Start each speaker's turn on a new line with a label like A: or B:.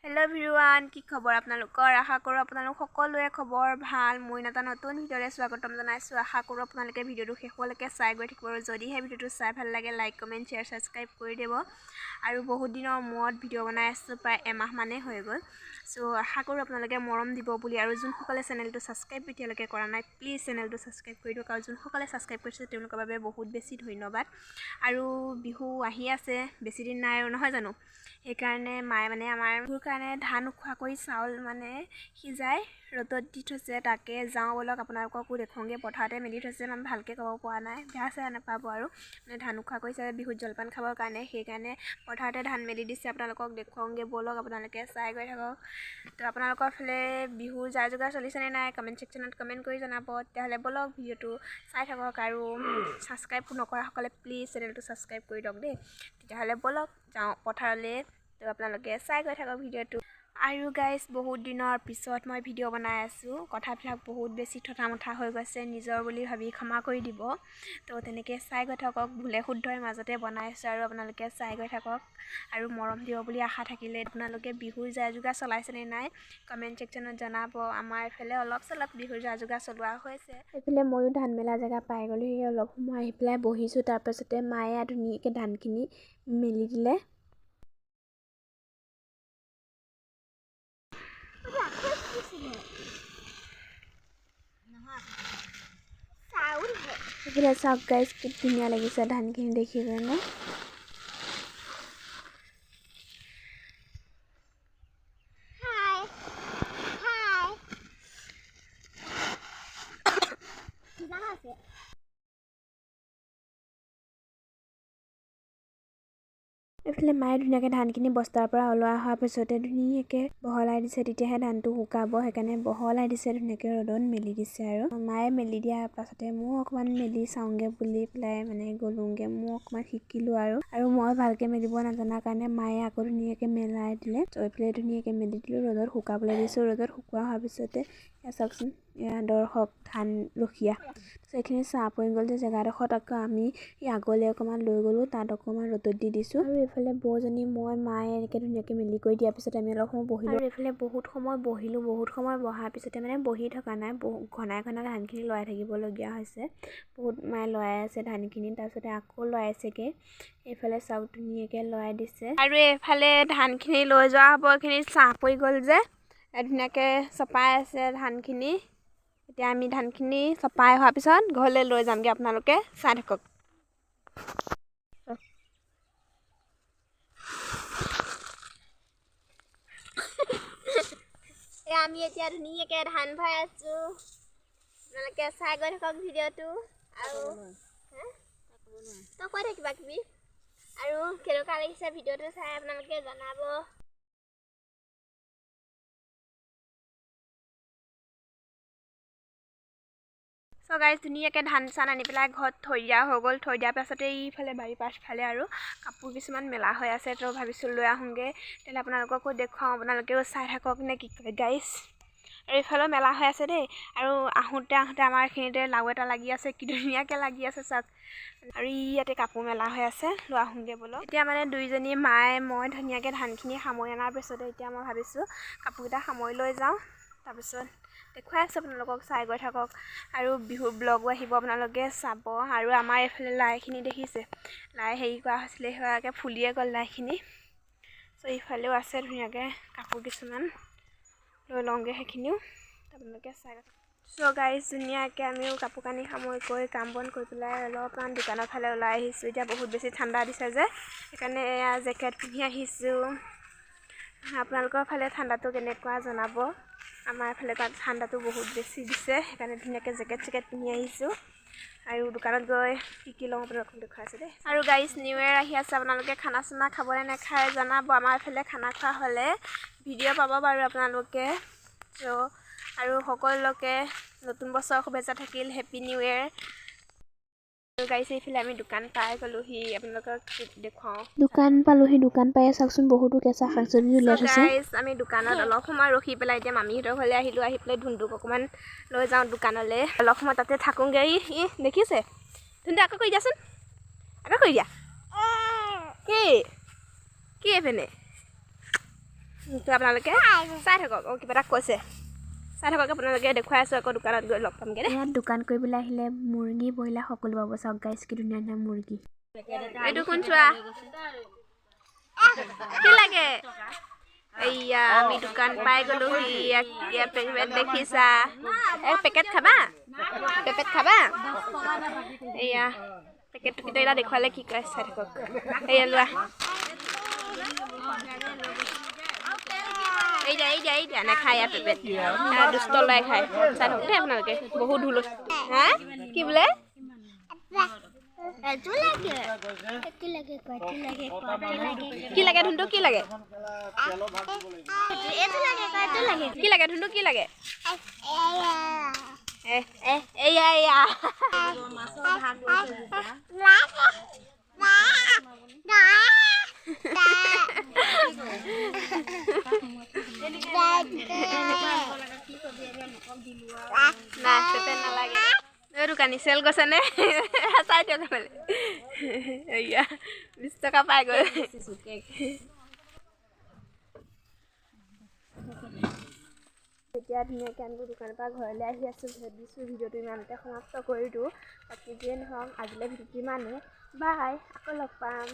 A: hello everyone की खबर আপোনালোকৰ আশা কৰো আপোনালোক সকলোৱে খবৰ ভাল মই এটা নতুন ভিডিঅ'ৰে স্বাগতম জনাইছো আশা কৰো আপোনালোকে ভিডিঅ'টো শেষলৈকে চাই গৈ থাকিব যদি হে ভিডিঅ'টো চাই ভাল লাগে লাইক কমেন্ট শেয়াৰ সাবস্ক্ৰাইব কৰি দিব আৰু বহুত দিনৰ মূৰত ভিডিঅ' বনাই আছো প্ৰায় এমাহ মানে হৈ গ'ল সো আশা কৰো আপোনালোকে মৰম দিব বুলি আৰু যোন সকলে চেনেলটো সাবস্ক্ৰাইব এতিয়ালৈকে কৰা নাই প্লিজ চেনেলটো সাবস্ক্ৰাইব কৰি দিয়ক আৰু যোন সকলে সাবস্ক্ৰাইব কৰিছে তেওঁলোকৰ বাবে বহুত বেছি ধন্যবাদ আৰু বিহু আহি আছে বেছি দিন নাই আৰু নহয় জানো সেইকাৰণে মায়ে মানে আমাৰ কাৰণে ধান উখোৱা কৰি চাউল মানে সিজাই ৰ'দত দি থৈছে তাকে যাওঁ বলক আপোনালোককো দেখুৱাংগে পথাৰতে মেলি থৈছে মানে ভালকৈ ক'ব পৰা নাই বেয়া চেয়া নাপাব আৰু মানে ধান উখোৱা কৰিছে বিহুত জলপান খাবৰ কাৰণে সেইকাৰণে পথাৰতে ধান মেলি দিছে আপোনালোকক দেখুৱাংগে বলক আপোনালোকে চাই গৈ থাকক তো আপোনালোকৰ ফালে বিহুৰ যা যোগাৰ চলিছেনে নাই কমেণ্ট ছেকশ্যনত কমেণ্ট কৰি জনাব তেতিয়াহ'লে বলক ভিডিঅ'টো চাই থাকক আৰু ছাবস্ক্ৰাইব নকৰাসকলে প্লিজ চেনেলটো ছাবস্ক্ৰাইব কৰি দিয়ক দেই তেতিয়াহ'লে বলক যাওঁ পথাৰলৈ তো আপোনালোকে চাই গৈ থাকক ভিডিঅ'টো আৰু গাইজ বহুত দিনৰ পিছত মই ভিডিঅ' বনাই আছোঁ কথাবিলাক বহুত বেছি থঠামঠা হৈ গৈছে নিজৰ বুলি ভাবি ক্ষমা কৰি দিব তো তেনেকৈ চাই গৈ থাকক ভুলে শুদ্ধই মাজতে বনাই আছোঁ আৰু আপোনালোকে চাই গৈ থাকক আৰু মৰম দিব বুলি আশা থাকিলে আপোনালোকে বিহুৰ যা যোগাৰ চলাইছেনে নাই কমেণ্ট ছেকশ্যনত জনাব আমাৰ এইফালে অলপ চলপ বিহুৰ যা যোগাৰ চলোৱা হৈছে এইফালে ময়ো ধান মেলা জেগা পাই গ'লোঁ সেই অলপ সময় আহি পেলাই বহিছোঁ তাৰপাছতে মায়ে ধুনীয়াকৈ ধানখিনি মেলি দিলে এইফালে চাওক গাইজ কি ধুনীয়া লাগিছে ধানখিনি দেখি কেনে এইফালে মায়ে ধুনীয়াকৈ ধানখিনি বস্তাৰ পৰা ওলোৱা হোৱাৰ পিছতে ধুনীয়াকৈ বহলাই দিছে তেতিয়াহে ধানটো শুকাব সেইকাৰণে বহলাই দিছে ধুনীয়াকৈ ৰ'দত মেলি দিছে আৰু মায়ে মেলি দিয়াৰ পাছতে মই অকণমান মেলি চাওঁগৈ বুলি পেলাই মানে গ'লোঁগৈ মই অকণমান শিকিলোঁ আৰু মই ভালকৈ মেলিব নজনাৰ কাৰণে মায়ে আকৌ ধুনীয়াকৈ মেলাই দিলে তো এইফালে ধুনীয়াকৈ মেলি দিলোঁ ৰ'দত শুকাবলৈ দিছোঁ ৰ'দত শুকোৱা হোৱাৰ পিছতে এয়া চাওকচোন এয়া দৰ্শক ধান ৰখীয়া তো এইখিনি চাহ পৰি গ'ল যে জেগাডোখৰত আকৌ আমি আগলৈ অকণমান লৈ গ'লোঁ তাত অকণমান ৰ'দত দি দিছোঁ আৰু এইফালে বৌজনী মই মায়ে এনেকৈ ধুনীয়াকৈ মেলি কৰি দিয়াৰ পিছতে আমি অলপ সময় বহিলোঁ আৰু এইফালে বহুত সময় বহিলোঁ বহুত সময় বহাৰ পিছতে মানে বহি থকা নাই ঘনাই ঘনাই ধানখিনি লৰাই থাকিবলগীয়া হৈছে বহুত মায়ে লৰাই আছে ধানখিনি তাৰপিছতে আকৌ লৰাইছেগৈ এইফালে চাউল ধুনীয়াকৈ লৰাই দিছে আৰু এইফালে ধানখিনি লৈ যোৱা হ'ব এইখিনি চাহ পৰি গ'ল যে ধুনীয়াকৈ চপাই আছে ধানখিনি এতিয়া আমি ধানখিনি চপাই হোৱাৰ পিছত ঘৰলৈ লৈ যামগৈ আপোনালোকে চাই থাকক আমি এতিয়া ধুনীয়াকৈ ধান ভৰাই আছোঁ আপোনালোকে চাই গৈ থাকক ভিডিঅ'টো আৰু তই কৈ থাক কিবা কিবি আৰু কেনেকুৱা লাগিছে ভিডিঅ'টো চাই আপোনালোকে জনাব চ' গাইজ ধুনীয়াকৈ ধান চান আনি পেলাই ঘৰত থৈ দিয়া হৈ গ'ল থৈ দিয়াৰ পাছতে ইফালে বাৰী পাছফালে আৰু কাপোৰ কিছুমান মেলা হৈ আছে তো ভাবিছোঁ লৈ আহোঁগৈ তেতিয়াহ'লে আপোনালোককো দেখুৱাওঁ আপোনালোকেও চাই থাকক নে কি কয় গাইজ আৰু এইফালেও মেলা হৈ আছে দেই আৰু আহোঁতে আমাৰ এইখিনিতে লাও এটা লাগি আছে কি ধুনীয়াকৈ লাগি আছে চাওক আৰু ইয়াতে কাপোৰ মেলা হৈ আছে লৈ আহোঁগৈ বোলো এতিয়া মানে দুইজনী মায়ে মই ধুনীয়াকৈ ধানখিনি সামৰি অনাৰ পিছতে এতিয়া মই ভাবিছোঁ কাপোৰকেইটা সামৰি লৈ যাওঁ তাৰপিছত দেখুৱাই আছোঁ আপোনালোকক চাই গৈ থাকক আৰু বিহুৰ ব্লগো আহিব আপোনালোকে চাব আৰু আমাৰ এইফালে লাইখিনি দেখিছে লাই হেৰি কৰা হৈছিলে সেয়াকৈ ফুলিয়ে গ'ল লাইখিনি চ' ইফালেও আছে ধুনীয়াকৈ কাপোৰ কিছুমান লৈ লওঁগৈ সেইখিনিও আপোনালোকে চাই চ' গাইজ ধুনীয়াকৈ আমিও কাপোৰ কানি সামৰি কৰি কাম বন কৰি পেলাই অলপমান দোকানৰ ফালে ওলাই আহিছোঁ এতিয়া বহুত বেছি ঠাণ্ডা দিছে যে সেইকাৰণে এয়া জেকেট পিন্ধি আহিছোঁ আপোনালোকৰ ফালে ঠাণ্ডাটো কেনেকুৱা জনাব আমাৰ এইফালে তাত ঠাণ্ডাটো বহুত বেছি দিছে সেইকাৰণে ধুনীয়াকৈ জেকেট চেকেট পিন্ধি আহিছোঁ আৰু দোকানত গৈ শিকি লওঁ আপোনালোকক দেখুৱাইছোঁ দেই আৰু গাইজ নিউ ইয়েৰ আহি আছে আপোনালোকে খানা চানা খাবলৈ নাখায় জনাব আমাৰ এইফালে খানা খোৱা হ'লে ভিডিঅ' পাব বাৰু আপোনালোকে চ' আৰু সকলোকে নতুন বছৰৰ শুভেচ্ছা থাকিল হেপী নিউ ইয়েৰ গাইছে এইফালে আমি দোকান পাই গ'লোহি আপোনালোকক দেখুৱাওঁ দোকান পালোহি দোকান পাই চাওকচোন বহুতো কেঁচা শাক চব্জি ওলাই থৈছে আমি দোকানত অলপ সময় ৰখি পেলাই এতিয়া মামীহঁতৰ ঘৰলৈ আহিলোঁ আহি পেলাই ধুনটোক অকণমান লৈ যাওঁ দোকানলৈ অলপ সময় তাতে থাকোঁগৈ ই দেখিছে ধুনটো আকৌ কৰি দিয়াচোন আকৌ কৰি দিয়া কি এইপিনে তো আপোনালোকে চাই থাকক কিবা এটা কৈছে চাই থাকক আপোনালোকে দেখুৱাই আছোঁ আকৌ দোকানত গৈ লগ পামগৈ দেই ইয়াত দোকান কৰিবলৈ আহিলে মুৰ্গী ব্ৰইলাৰ সকলো পাব চাওক গাইছ কি ধুনীয়া ধুনীয়া মুৰ্গী এইটো কোন চোৱা কি লাগে এইয়া আমি দোকান পাই গ'লোহি পেকেট দেখিছা পেকেট খাবা এইয়া পেকেটটো কিন্তু এটা দেখুৱালে কি কয় চাই থাকক এইয়া লোৱা এই নাখায় ইয়াত পেকেট দুষ্ট লাই খায় চাই থাকক দেই আপোনালোকে বহুত ধুলো হা কি বোলে কি লাগে ধুনটো কি লাগে ধুনটো কি লাগে এয়া nah pepen naলাগে দোকানী চেল গৈছে নে চাই দিয়ক বোলে এয়া 20 টকা পাই গ'ল এতিয়া ধুনীয়াকৈ আমি দোকানৰ পৰা ঘৰলৈ আহি আছোঁ ভাবিছোঁ ভিডিঅ'টো ইমানতে সমাপ্ত কৰি দিওঁ বাকী যিয়ে নহওক আজিলৈ ভিডিঅ'টো ইমানেই বাই আকৌ লগ পাম